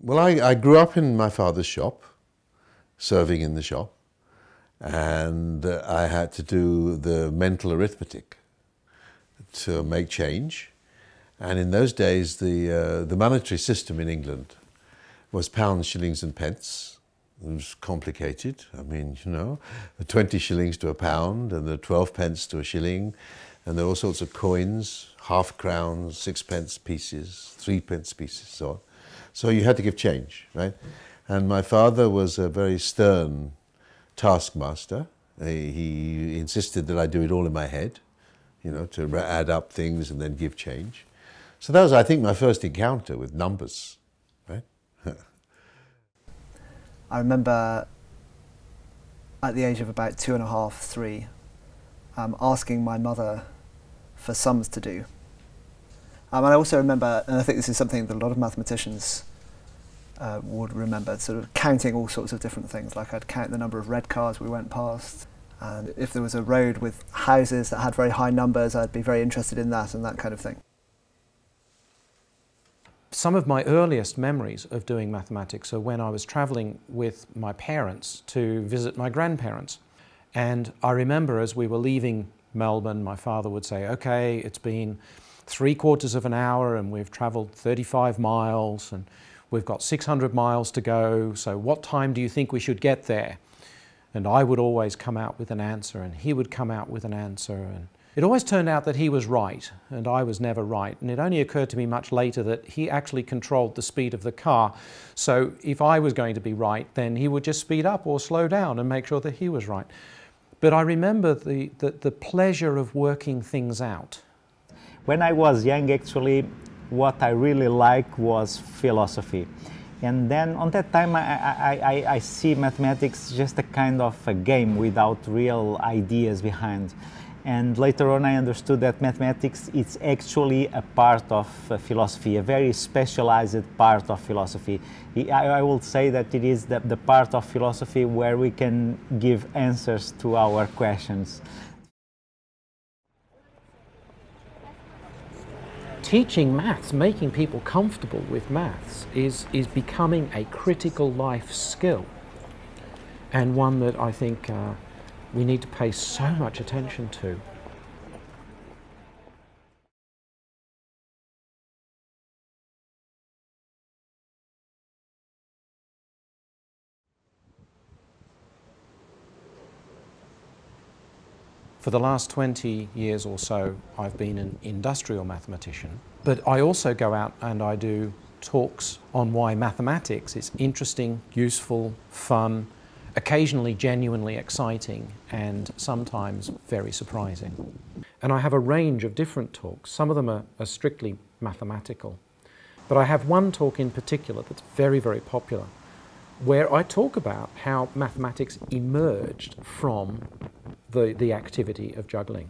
Well, I grew up in my father's shop, serving in the shop, and I had to do the mental arithmetic to make change. And in those days, the monetary system in England was pounds, shillings and pence. It was complicated. I mean, you know, the 20 shillings to a pound and the 12 pence to a shilling, and there were all sorts of coins, half crowns, 6 pence pieces, 3 pence pieces, so on. So you had to give change, right? And my father was a very stern taskmaster. He insisted that I do it all in my head, you know, to add up things and then give change. So that was, I think, my first encounter with numbers, right? I remember at the age of about 2.5, 3, asking my mother for sums to do. And I also remember, and I think this is something that a lot of mathematicians would remember, sort of counting all sorts of different things. Like I'd count the number of red cars we went past, and if there was a road with houses that had very high numbers, I'd be very interested in that and that kind of thing. Some of my earliest memories of doing mathematics are when I was travelling with my parents to visit my grandparents. And I remember as we were leaving Melbourne, my father would say, okay, it's been 3/4 of an hour and we've travelled 35 miles and we've got 600 miles to go, so what time do you think we should get there? And I would always come out with an answer and he would come out with an answer, and it always turned out that he was right and I was never right, and it only occurred to me much later that he actually controlled the speed of the car, so if I was going to be right then he would just speed up or slow down and make sure that he was right. But I remember the pleasure of working things out. When I was young, actually, what I really liked was philosophy. And then on that time I see mathematics just a kind of a game without real ideas behind. And later on I understood that mathematics is actually a part of philosophy, a very specialized part of philosophy. I will say that it is the part of philosophy where we can give answers to our questions. Teaching maths, making people comfortable with maths is becoming a critical life skill, and one that I think we need to pay so much attention to. For the last 20 years or so, I've been an industrial mathematician, but I also go out and I do talks on why mathematics is interesting, useful, fun, occasionally genuinely exciting, and sometimes very surprising. And I have a range of different talks. Some of them are strictly mathematical, but I have one talk in particular that's very, very popular, where I talk about how mathematics emerged from the activity of juggling.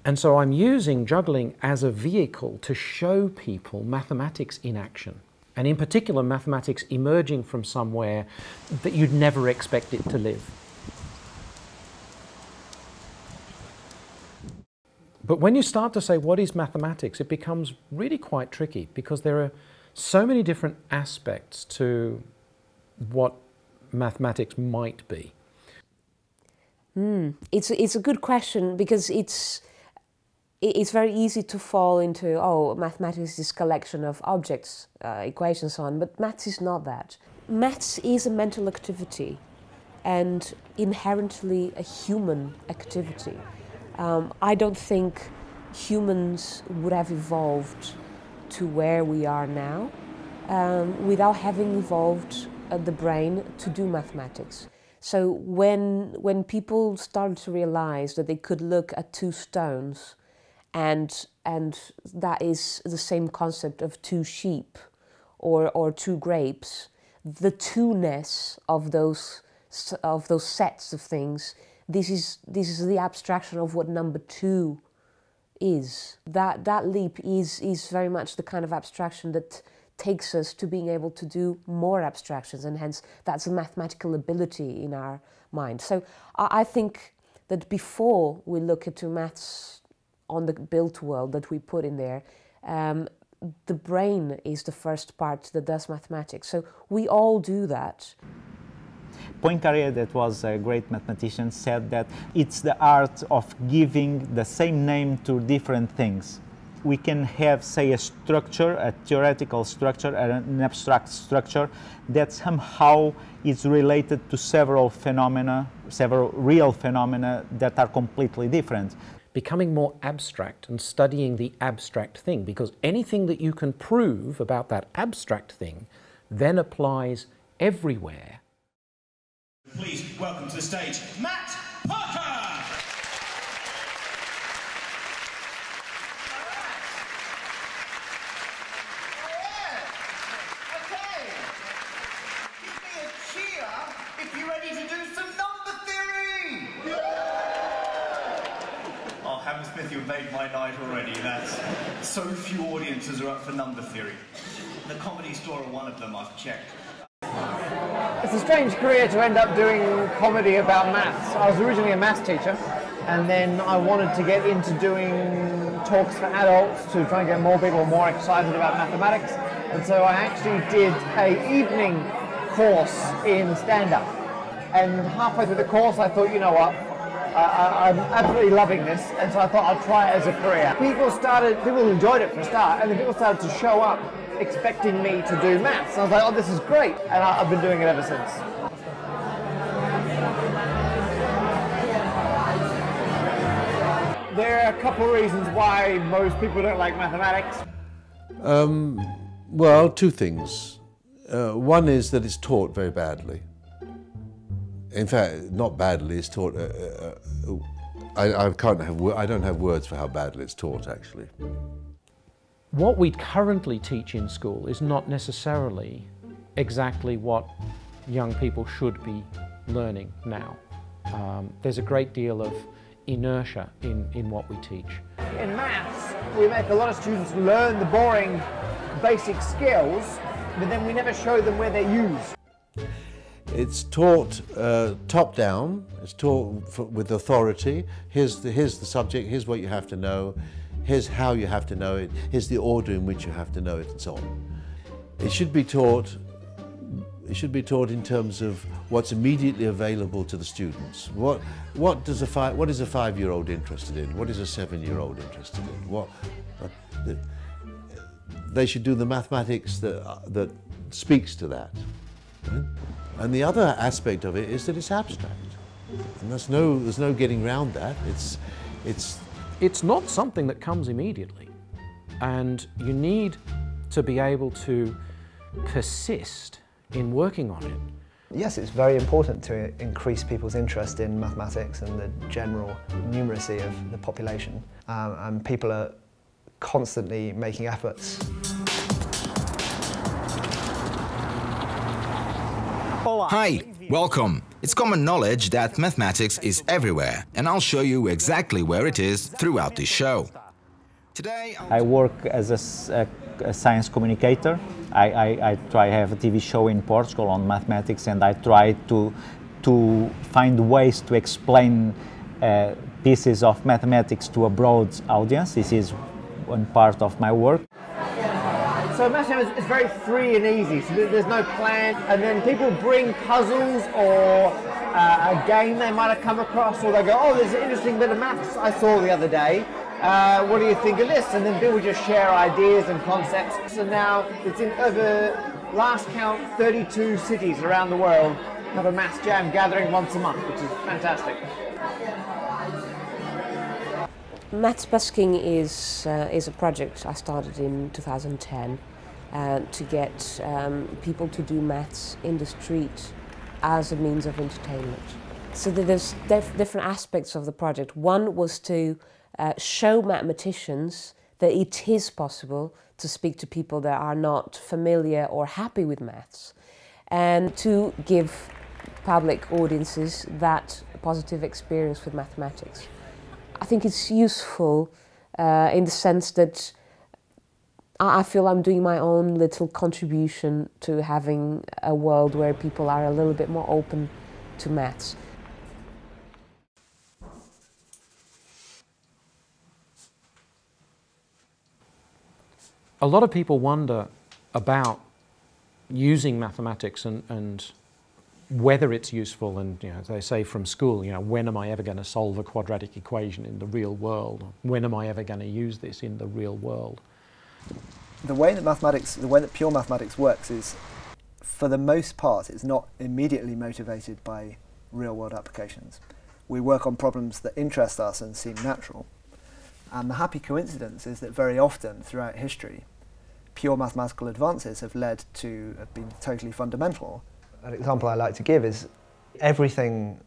And so I'm using juggling as a vehicle to show people mathematics in action, and in particular mathematics emerging from somewhere that you'd never expect it to live. But when you start to say what is mathematics, it becomes really quite tricky, because there are so many different aspects to what mathematics might be. It's a good question, because it's very easy to fall into, oh, mathematics is this collection of objects, equations, so on, but maths is not that. Maths is a mental activity and inherently a human activity. I don't think humans would have evolved to where we are now without having evolved the brain to do mathematics. So when people started to realize that they could look at two stones and that is the same concept of two sheep or two grapes, the two-ness of those sets of things, this is the abstraction of what number two is. That leap is very much the kind of abstraction that takes us to being able to do more abstractions, and hence that's a mathematical ability in our mind. So I think that before we look into maths on the built world that we put in there, the brain is the first part that does mathematics. So we all do that. Poincaré, that was a great mathematician, said that it's the art of giving the same name to different things. We can have, say, a structure, a theoretical structure, an abstract structure that somehow is related to several phenomena, several real phenomena that are completely different. Becoming more abstract and studying the abstract thing, because anything that you can prove about that abstract thing then applies everywhere. Please welcome to the stage, Matt Parker! If you're ready to do some number theory! Oh, Hammersmith, you've made my night already. That's so few audiences are up for number theory. The Comedy Store are one of them, I've checked. It's a strange career to end up doing comedy about maths. I was originally a maths teacher, and then I wanted to get into doing talks for adults to try and get more people more excited about mathematics. And so I actually did an evening course in stand-up. And halfway through the course I thought, you know what, I'm absolutely loving this, and so I thought I'd try it as a career. People enjoyed it for a start, and then people started to show up expecting me to do maths. And I was like, oh, this is great, and I've been doing it ever since. There are a couple of reasons why most people don't like mathematics. Well, two things. One is that it's taught very badly. In fact, not badly, it's taught, I don't have words for how badly it's taught, actually. What we currently teach in school is not necessarily exactly what young people should be learning now. There's a great deal of inertia in what we teach. In maths, we make a lot of students learn the boring basic skills, but then we never show them where they're used. It's taught top down, it's taught with authority. Here's the subject, here's what you have to know, here's how you have to know it, here's the order in which you have to know it, and so on. It should be taught in terms of what's immediately available to the students. What is a 5-year-old interested in? What is a 7-year-old interested in? They should do the mathematics that speaks to that. Right? And the other aspect of it is that it's abstract, and there's no getting around that. It's not something that comes immediately, and you need to be able to persist in working on it. Yes, it's very important to increase people's interest in mathematics and the general numeracy of the population, and people are constantly making efforts. Hi, welcome. It's common knowledge that mathematics is everywhere, and I'll show you exactly where it is throughout this show. Today, I work as a science communicator. I try to have a TV show in Portugal on mathematics, and I try to find ways to explain pieces of mathematics to a broad audience. This is one part of my work. So mathematics is very free and easy, so there's no plan, and then people bring puzzles or a game they might have come across, or they go, oh, there's an interesting bit of maths I saw the other day. What do you think of this? And then people just share ideas and concepts. So now it's in over, last count, 32 cities around the world have a maths jam gathering once a month, which is fantastic. Maths busking is a project I started in 2010 to get people to do maths in the street as a means of entertainment. So there's different aspects of the project. One was to show mathematicians that it is possible to speak to people that are not familiar or happy with maths, and to give public audiences that positive experience with mathematics. I think it's useful in the sense that I feel I'm doing my own little contribution to having a world where people are a little bit more open to maths. A lot of people wonder about using mathematics and whether it's useful, and they say from school, when am I ever going to solve a quadratic equation in the real world? When am I ever going to use this in the real world? The way that pure mathematics works is, for the most part, it's not immediately motivated by real-world applications. We work on problems that interest us and seem natural. And the happy coincidence is that very often throughout history, pure mathematical advances have been totally fundamental. An example I like to give is everything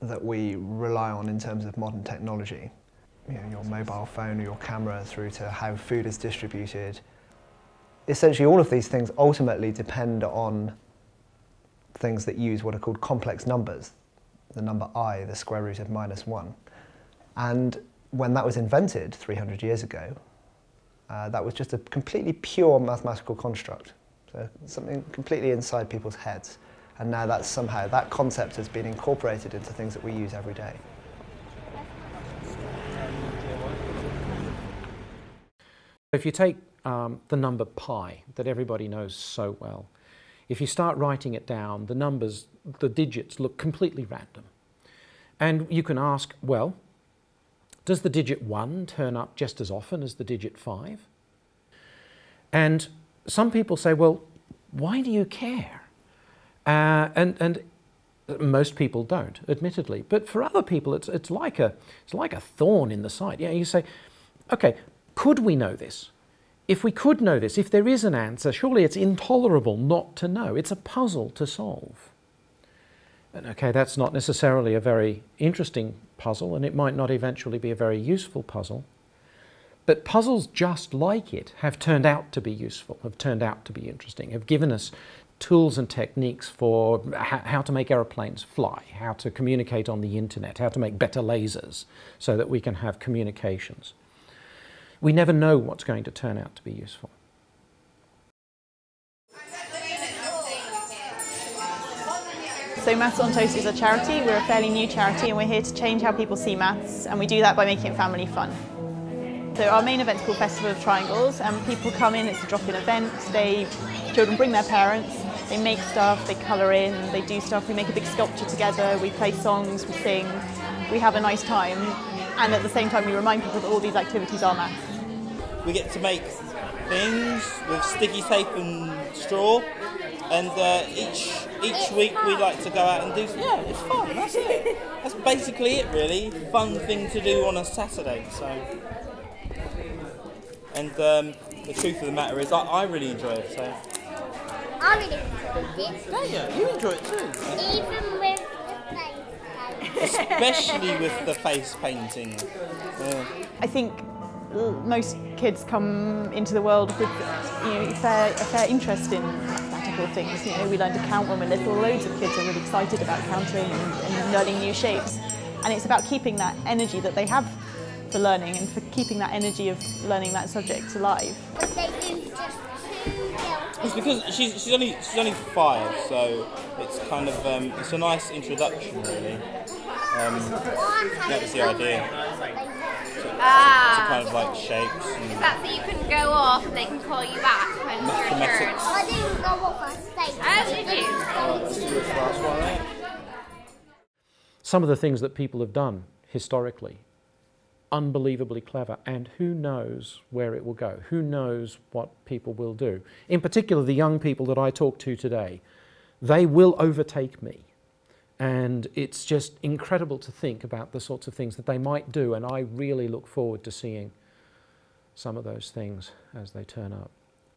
that we rely on in terms of modern technology, your mobile phone or your camera through to how food is distributed. Essentially all of these things ultimately depend on things that use what are called complex numbers, the number I, the square root of -1. And when that was invented 300 years ago, that was just a completely pure mathematical construct. So something completely inside people's heads. And now that concept has been incorporated into things that we use every day. If you take the number pi that everybody knows so well, if you start writing it down, the digits look completely random. And you can ask, well, does the digit 1 turn up just as often as the digit 5? And some people say, well, why do you care? And most people don't, admittedly. But for other people, it's like a thorn in the side. You say, okay, could we know this? If we could know this, if there is an answer, surely it's intolerable not to know. It's a puzzle to solve. And okay, that's not necessarily a very interesting puzzle, and it might not eventually be a very useful puzzle. But puzzles just like it have turned out to be useful, have turned out to be interesting, have given us tools and techniques for how to make aeroplanes fly, how to communicate on the internet, how to make better lasers so that we can have communications. We never know what's going to turn out to be useful. So Maths on Toast is a charity. We're a fairly new charity and we're here to change how people see maths, and we do that by making it family fun. So our main event is called Festival of Triangles, and people come in, it's a drop-in event. Children bring their parents, they make stuff, they colour in, they do stuff, we make a big sculpture together, we play songs, we sing, we have a nice time, and at the same time we remind people that all these activities are maths. We get to make things with sticky tape and straw, and each week we like to go out and do, it's fun, that's it. That's basically it really, fun thing to do on a Saturday. So. And the truth of the matter is I really enjoy it. So. I really enjoyed it. Don't you? You enjoy it too. Even with the face painting. Especially with the face painting. I think most kids come into the world with a fair interest in mathematical things. We learn to count when we're little. Loads of kids are really excited about counting and learning new shapes. And it's about keeping that energy that they have for learning and for keeping that energy of learning that subject alive. But they do just 2 little. It's because she's only 5, so it's kind of it's a nice introduction really. That was the idea. To kind of like shapes. Is that so you can go off and they can call you back when you're turn? I didn't go off on stage. As you do. Some of the things that people have done historically, unbelievably clever, and who knows where it will go, who knows what people will do. In particular, the young people that I talk to today, they will overtake me. And it's just incredible to think about the sorts of things that they might do, and I really look forward to seeing some of those things as they turn up.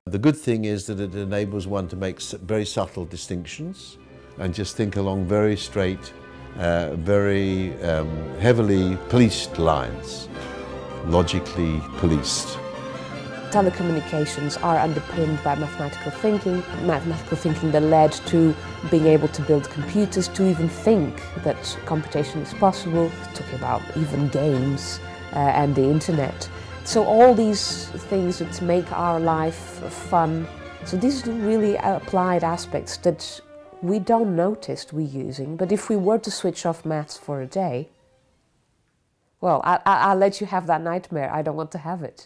The good thing is that it enables one to make very subtle distinctions and just think along very straight, very heavily policed lines, logically policed. Telecommunications are underpinned by mathematical thinking that led to being able to build computers, to even think that computation is possible, talking about even games and the internet. So all these things that make our life fun. So these are really applied aspects that we don't notice we're using, but if we were to switch off maths for a day, well, I'll let you have that nightmare. I don't want to have it.